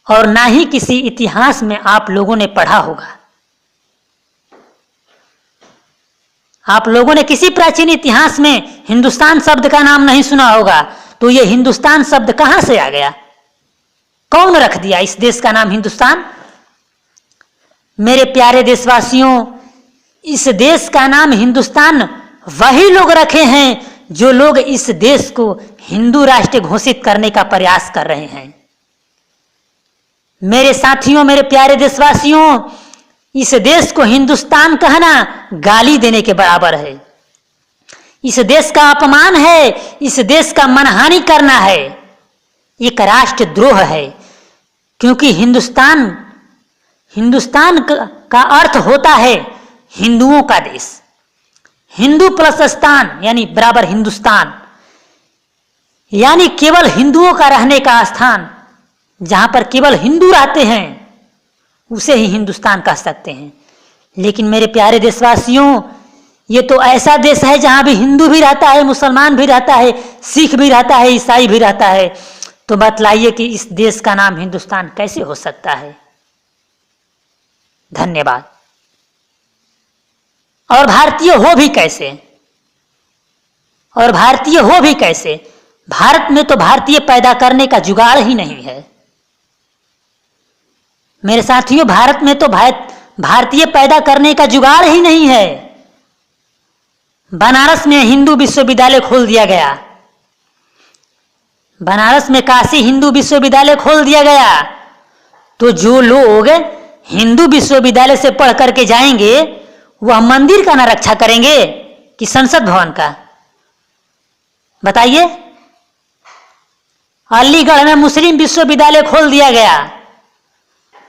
और ना ही किसी इतिहास में आप लोगों ने पढ़ा होगा। आप लोगों ने किसी प्राचीन इतिहास में हिंदुस्तान शब्द का नाम नहीं सुना होगा। तो ये हिंदुस्तान शब्द कहां से आ गया? कौन रख दिया इस देश का नाम हिंदुस्तान? मेरे प्यारे देशवासियों, इस देश का नाम हिंदुस्तान वही लोग रखे हैं जो लोग इस देश को हिंदू राष्ट्र घोषित करने का प्रयास कर रहे हैं। मेरे साथियों, मेरे प्यारे देशवासियों, इस देश को हिंदुस्तान कहना गाली देने के बराबर है। इस देश का अपमान है, इस देश का मनहानि करना है, एक राष्ट्रद्रोह है। क्योंकि हिंदुस्तान का अर्थ होता है हिंदुओं का देश। हिंदू प्लस स्थान यानी बराबर हिंदुस्तान, यानी केवल हिंदुओं का रहने का स्थान, जहां पर केवल हिंदू रहते हैं उसे ही हिंदुस्तान कह सकते हैं। लेकिन मेरे प्यारे देशवासियों, ये तो ऐसा देश है जहां भी हिंदू भी रहता है, मुसलमान भी रहता है, सिख भी रहता है, ईसाई भी रहता है। तो बतलाइए कि इस देश का नाम हिंदुस्तान कैसे हो सकता है? धन्यवाद। और भारतीय हो भी कैसे? और भारतीय हो भी कैसे? भारत में तो भारतीय पैदा करने का जुगाड़ ही नहीं है। मेरे साथियों, भारत में तो भारतीय पैदा करने का जुगाड़ ही नहीं है। बनारस में हिंदू विश्वविद्यालय खोल दिया गया, बनारस में काशी हिंदू विश्वविद्यालय खोल दिया गया। तो जो लोग हिंदू विश्वविद्यालय से पढ़ करके जाएंगे वह मंदिर का ना रक्षा करेंगे कि संसद भवन का? बताइए। अलीगढ़ में मुस्लिम विश्वविद्यालय खोल दिया गया,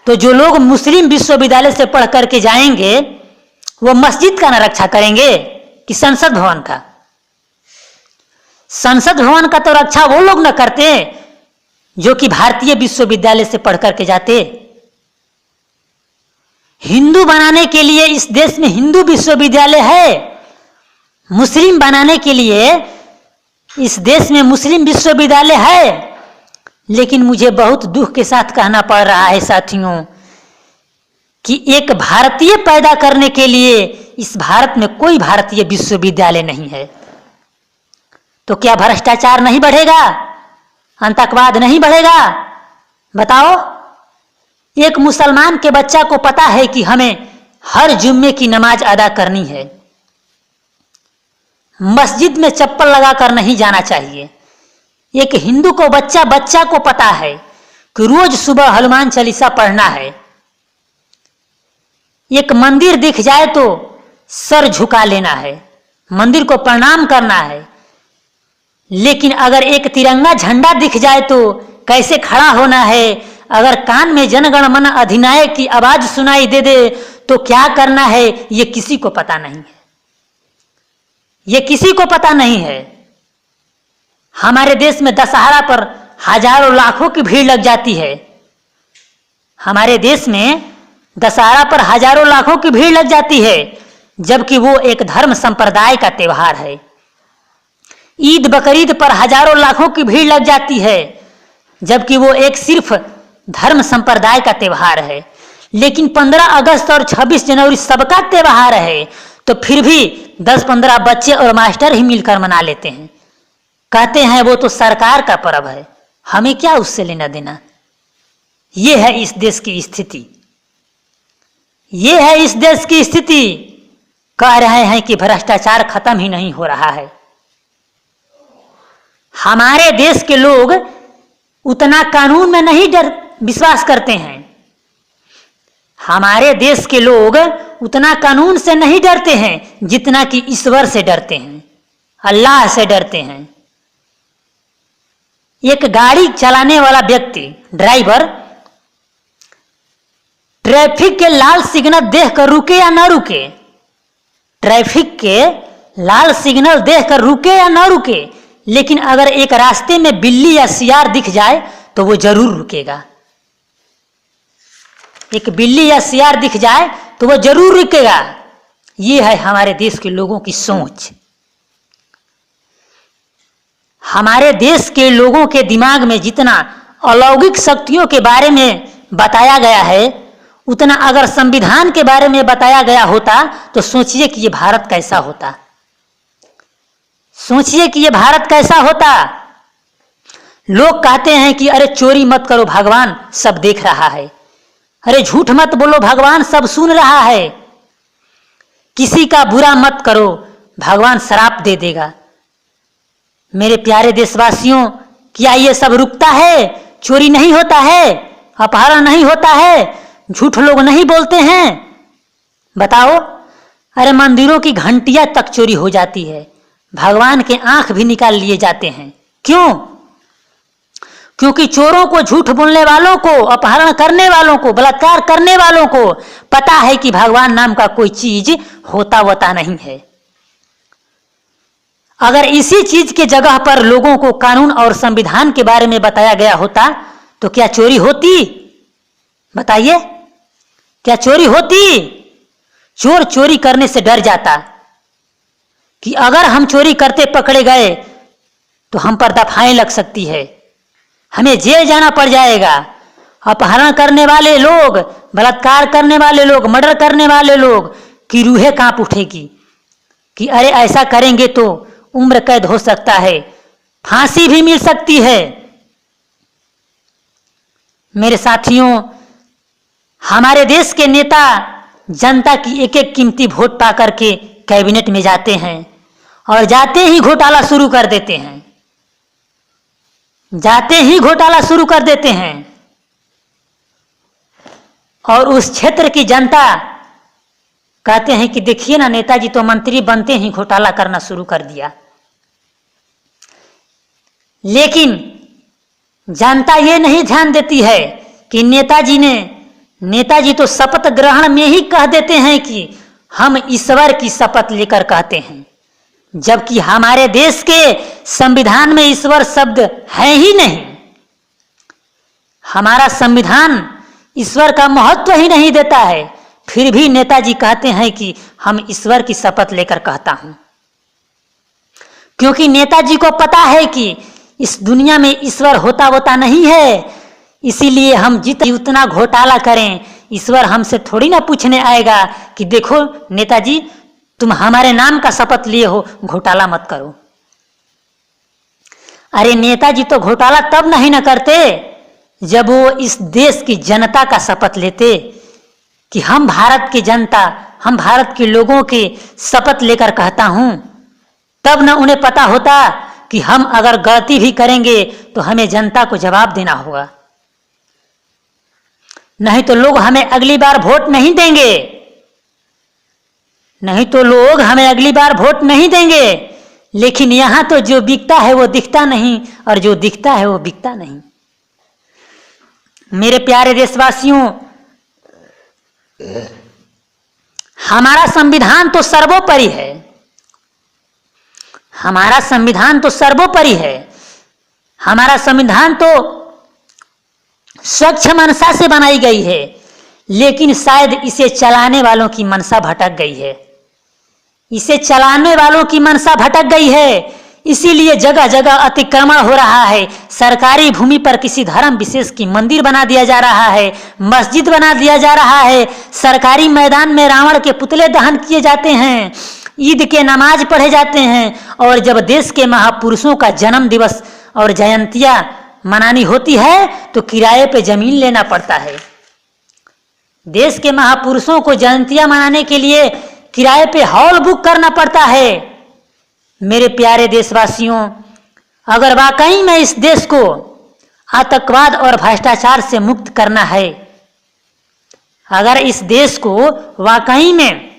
तो जो लोग मुस्लिम विश्वविद्यालय से पढ़ करके जाएंगे वो मस्जिद का ना रक्षा करेंगे कि संसद भवन का? संसद भवन का तो रक्षा वो लोग न करते जो कि भारतीय विश्वविद्यालय से पढ़ करके जाते। हिंदू बनाने के लिए इस देश में हिंदू विश्वविद्यालय है, मुस्लिम बनाने के लिए इस देश में मुस्लिम विश्वविद्यालय है। लेकिन मुझे बहुत दुख के साथ कहना पड़ रहा है साथियों कि एक भारतीय पैदा करने के लिए इस भारत में कोई भारतीय विश्वविद्यालय नहीं है। तो क्या भ्रष्टाचार नहीं बढ़ेगा? आतंकवाद नहीं बढ़ेगा? बताओ। एक मुसलमान के बच्चा को पता है कि हमें हर जुम्मे की नमाज अदा करनी है, मस्जिद में चप्पल लगाकर नहीं जाना चाहिए। एक हिंदू को बच्चा को पता है कि रोज सुबह हनुमान चालीसा पढ़ना है। एक मंदिर दिख जाए तो सर झुका लेना है, मंदिर को प्रणाम करना है। लेकिन अगर एक तिरंगा झंडा दिख जाए तो कैसे खड़ा होना है, अगर कान में जनगण मन अधिनायक की आवाज सुनाई दे दे तो क्या करना है, ये किसी को पता नहीं है। ये किसी को पता नहीं है। हमारे देश में दशहरा पर हजारों लाखों की भीड़ लग जाती है। हमारे देश में दशहरा पर हजारों लाखों की भीड़ लग जाती है, जबकि वो एक धर्म संप्रदाय का त्योहार है। ईद बकरीद पर हजारों लाखों की भीड़ लग जाती है, जबकि वो एक सिर्फ धर्म संप्रदाय का त्योहार है। लेकिन 15 अगस्त और 26 जनवरी सबका त्योहार है, तो फिर भी 10-15 बच्चे और मास्टर ही मिलकर मना लेते हैं। कहते हैं वो तो सरकार का पर्व है, हमें क्या उससे लेना देना। ये है इस देश की स्थिति, ये है इस देश की स्थिति। कह रहे हैं कि भ्रष्टाचार खत्म ही नहीं हो रहा है। हमारे देश के लोग उतना कानून में नहीं विश्वास करते हैं। हमारे देश के लोग उतना कानून से नहीं डरते हैं जितना कि ईश्वर से डरते हैं, अल्लाह से डरते हैं। एक गाड़ी चलाने वाला व्यक्ति, ड्राइवर, ट्रैफिक के लाल सिग्नल देखकर रुके या ना रुके, ट्रैफिक के लाल सिग्नल देखकर रुके या ना रुके, लेकिन अगर एक रास्ते में बिल्ली या सियार दिख जाए तो वो जरूर रुकेगा। एक बिल्ली या सियार दिख जाए तो वो जरूर रुकेगा। ये है हमारे देश के लोगों की सोच। हमारे देश के लोगों के दिमाग में जितना अलौकिक शक्तियों के बारे में बताया गया है, उतना अगर संविधान के बारे में बताया गया होता तो सोचिए कि ये भारत कैसा होता। सोचिए कि ये भारत कैसा होता। लोग कहते हैं कि अरे चोरी मत करो, भगवान सब देख रहा है। अरे झूठ मत बोलो, भगवान सब सुन रहा है। किसी का बुरा मत करो, भगवान श्राप दे देगा। मेरे प्यारे देशवासियों, क्या ये सब रुकता है? चोरी नहीं होता है, अपहरण नहीं होता है, झूठ लोग नहीं बोलते हैं? बताओ। अरे मंदिरों की घंटियां तक चोरी हो जाती है, भगवान के आंख भी निकाल लिए जाते हैं। क्यों? क्योंकि चोरों को, झूठ बोलने वालों को, अपहरण करने वालों को, बलात्कार करने वालों को पता है कि भगवान नाम का कोई चीज होता वता नहीं है। अगर इसी चीज के जगह पर लोगों को कानून और संविधान के बारे में बताया गया होता तो क्या चोरी होती? बताइए, क्या चोरी होती? चोर चोरी करने से डर जाता कि अगर हम चोरी करते पकड़े गए तो हम पर दफाएं लग सकती है, हमें जेल जाना पड़ जाएगा। अपहरण करने वाले लोग, बलात्कार करने वाले लोग, मर्डर करने वाले लोग की रूहें कांप उठेगी कि अरे ऐसा करेंगे तो उम्र कैद हो सकता है, फांसी भी मिल सकती है। मेरे साथियों, हमारे देश के नेता जनता की एक एक कीमती वोट पा करके कैबिनेट में जाते हैं और जाते ही घोटाला शुरू कर देते हैं, जाते ही घोटाला शुरू कर देते हैं। और उस क्षेत्र की जनता कहते हैं कि देखिए ना, नेताजी तो मंत्री बनते ही घोटाला करना शुरू कर दिया। लेकिन जनता ये नहीं ध्यान देती है कि नेताजी तो शपथ ग्रहण में ही कह देते हैं कि हम ईश्वर की शपथ लेकर कहते हैं, जबकि हमारे देश के संविधान में ईश्वर शब्द है ही नहीं। हमारा संविधान ईश्वर का महत्व ही नहीं देता है, फिर भी नेताजी कहते हैं कि हम ईश्वर की शपथ लेकर कहता हूं, क्योंकि नेताजी को पता है कि इस दुनिया में ईश्वर होता नहीं है। इसीलिए हम जितना घोटाला करें, ईश्वर हमसे थोड़ी ना पूछने आएगा कि देखो नेताजी, तुम हमारे नाम का शपथ लिए हो, घोटाला मत करो। अरे नेताजी तो घोटाला तब नहीं न करते जब वो इस देश की जनता का शपथ लेते कि हम भारत की जनता, हम भारत के लोगों की शपथ लेकर कहता हूं। तब न उन्हें पता होता कि हम अगर गलती भी करेंगे तो हमें जनता को जवाब देना होगा, नहीं तो लोग हमें अगली बार वोट नहीं देंगे, नहीं तो लोग हमें अगली बार वोट नहीं देंगे। लेकिन यहां तो जो बिकता है वो दिखता नहीं, और जो दिखता है वो बिकता नहीं। मेरे प्यारे देशवासियों, हमारा संविधान तो सर्वोपरि है, हमारा संविधान तो सर्वोपरि है। हमारा संविधान तो स्वच्छ मनसा से बनाई गई है, लेकिन शायद इसे चलाने वालों की मनसा भटक गई है, इसे चलाने वालों की मनसा भटक गई है। इसीलिए जगह जगह अतिक्रमण हो रहा है। सरकारी भूमि पर किसी धर्म विशेष की मंदिर बना दिया जा रहा है, मस्जिद बना दिया जा रहा है। सरकारी मैदान में रावण के पुतले दहन किए जाते हैं, ईद के नमाज पढ़े जाते हैं। और जब देश के महापुरुषों का जन्म दिवस और जयंतियां मनानी होती है तो किराए पे जमीन लेना पड़ता है। देश के महापुरुषों को जयंतियां मनाने के लिए किराए पे हॉल बुक करना पड़ता है। मेरे प्यारे देशवासियों, अगर वाकई में इस देश को आतंकवाद और भ्रष्टाचार से मुक्त करना है, अगर इस देश को वाकई में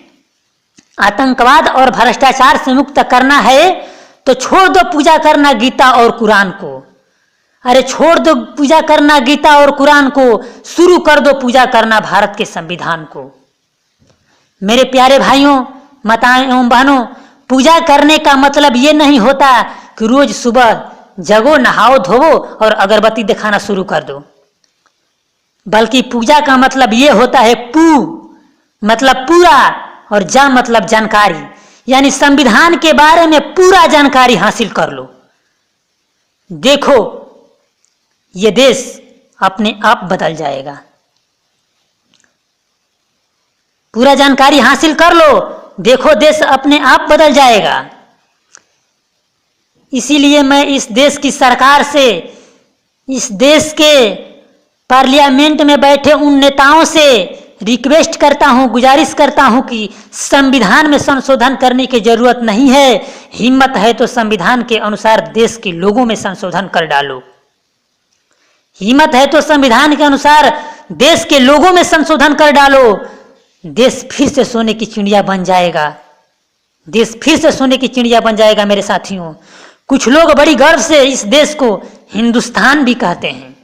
आतंकवाद और भ्रष्टाचार से मुक्त करना है तो छोड़ दो पूजा करना गीता और कुरान को। अरे छोड़ दो पूजा करना गीता और कुरान को, शुरू कर दो पूजा करना भारत के संविधान को। मेरे प्यारे भाइयों, माताएं एवं बहनों, पूजा करने का मतलब ये नहीं होता कि रोज सुबह जगो, नहाओ धोवो और अगरबत्ती दिखाना शुरू कर दो, बल्कि पूजा का मतलब ये होता है पू मतलब पूरा और जा मतलब जानकारी, यानी संविधान के बारे में पूरा जानकारी हासिल कर लो। देखो ये देश अपने आप बदल जाएगा। पूरा जानकारी हासिल कर लो, देखो देश अपने आप बदल जाएगा। इसीलिए मैं इस देश की सरकार से, इस देश के पार्लियामेंट में बैठे उन नेताओं से रिक्वेस्ट करता हूं, गुजारिश करता हूं कि संविधान में संशोधन करने की जरूरत नहीं है। हिम्मत है तो संविधान के अनुसार देश के लोगों में संशोधन कर डालो। हिम्मत है तो संविधान के अनुसार देश के लोगों में संशोधन कर डालो। देश फिर से सोने की चिड़िया बन जाएगा, देश फिर से सोने की चिड़िया बन जाएगा। मेरे साथियों, कुछ लोग बड़ी गर्व से इस देश को हिंदुस्तान भी कहते हैं,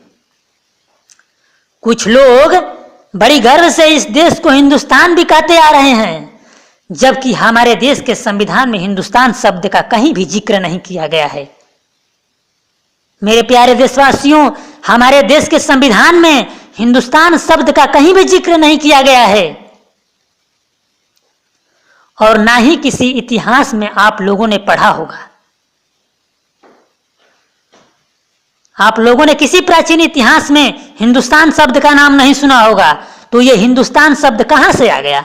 कुछ लोग बड़ी गर्व से इस देश को हिंदुस्तान भी कहते आ रहे हैं, जबकि हमारे देश के संविधान में हिंदुस्तान शब्द का कहीं भी जिक्र नहीं किया गया है। मेरे प्यारे देशवासियों, हमारे देश के संविधान में हिंदुस्तान शब्द का कहीं भी जिक्र नहीं किया गया है, और ना ही किसी इतिहास में आप लोगों ने पढ़ा होगा। आप लोगों ने किसी प्राचीन इतिहास में हिंदुस्तान शब्द का नाम नहीं सुना होगा। तो ये हिंदुस्तान शब्द कहां से आ गया?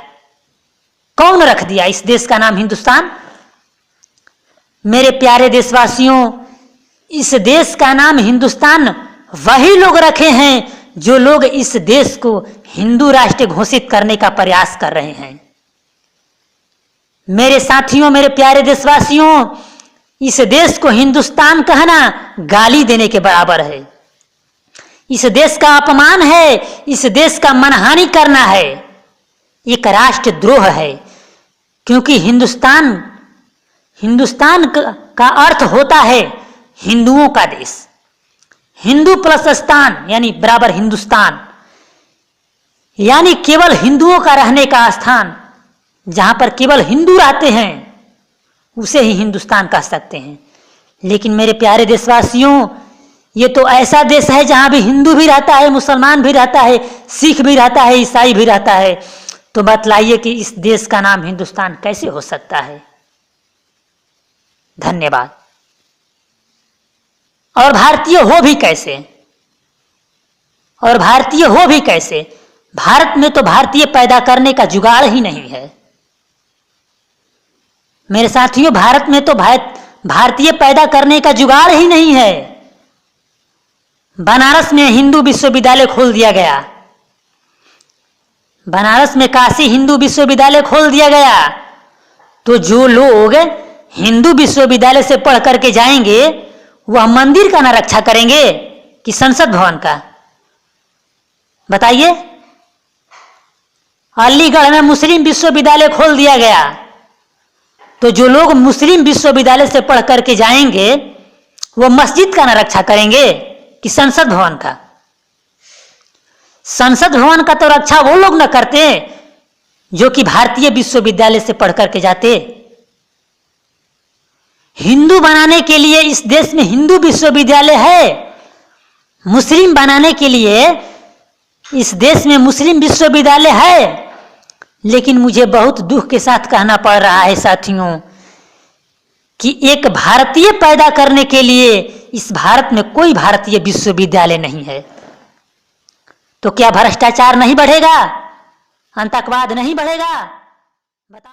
कौन रख दिया इस देश का नाम हिंदुस्तान? मेरे प्यारे देशवासियों, इस देश का नाम हिंदुस्तान वही लोग रखे हैं जो लोग इस देश को हिंदू राष्ट्र घोषित करने का प्रयास कर रहे हैं। मेरे साथियों, मेरे प्यारे देशवासियों, इस देश को हिंदुस्तान कहना गाली देने के बराबर है। इस देश का अपमान है, इस देश का मनहानि करना है, एक राष्ट्रद्रोह है। क्योंकि हिंदुस्तान का अर्थ होता है हिंदुओं का देश। हिंदू प्लस स्थान यानी बराबर हिंदुस्तान, यानी केवल हिंदुओं का रहने का स्थान। जहां पर केवल हिंदू रहते हैं उसे ही हिंदुस्तान कह सकते हैं। लेकिन मेरे प्यारे देशवासियों, ये तो ऐसा देश है जहां भी हिंदू भी रहता है, मुसलमान भी रहता है, सिख भी रहता है, ईसाई भी रहता है। तो बतलाइए कि इस देश का नाम हिंदुस्तान कैसे हो सकता है। धन्यवाद। और भारतीय हो भी कैसे, और भारतीय हो भी कैसे? भारत में तो भारतीय पैदा करने का जुगाड़ ही नहीं है। मेरे साथियों, भारत में तो भारतीय पैदा करने का जुगाड़ ही नहीं है। बनारस में हिंदू विश्वविद्यालय खोल दिया गया, बनारस में काशी हिंदू विश्वविद्यालय खोल दिया गया। तो जो लोग हिंदू विश्वविद्यालय से पढ़ करके जाएंगे वह मंदिर का ना रक्षा करेंगे कि संसद भवन का? बताइए। अलीगढ़ में मुस्लिम विश्वविद्यालय खोल दिया गया, तो जो लोग मुस्लिम विश्वविद्यालय से पढ़ करके जाएंगे वो मस्जिद का ना रक्षा करेंगे कि संसद भवन का? संसद भवन का तो रक्षा वो लोग न करते जो कि भारतीय विश्वविद्यालय से पढ़ करके जाते। हिंदू बनाने के लिए इस देश में हिंदू विश्वविद्यालय है, मुस्लिम बनाने के लिए इस देश में मुस्लिम विश्वविद्यालय है। लेकिन मुझे बहुत दुख के साथ कहना पड़ रहा है साथियों कि एक भारतीय पैदा करने के लिए इस भारत में कोई भारतीय विश्वविद्यालय नहीं है। तो क्या भ्रष्टाचार नहीं बढ़ेगा? आतंकवाद नहीं बढ़ेगा? बताओ।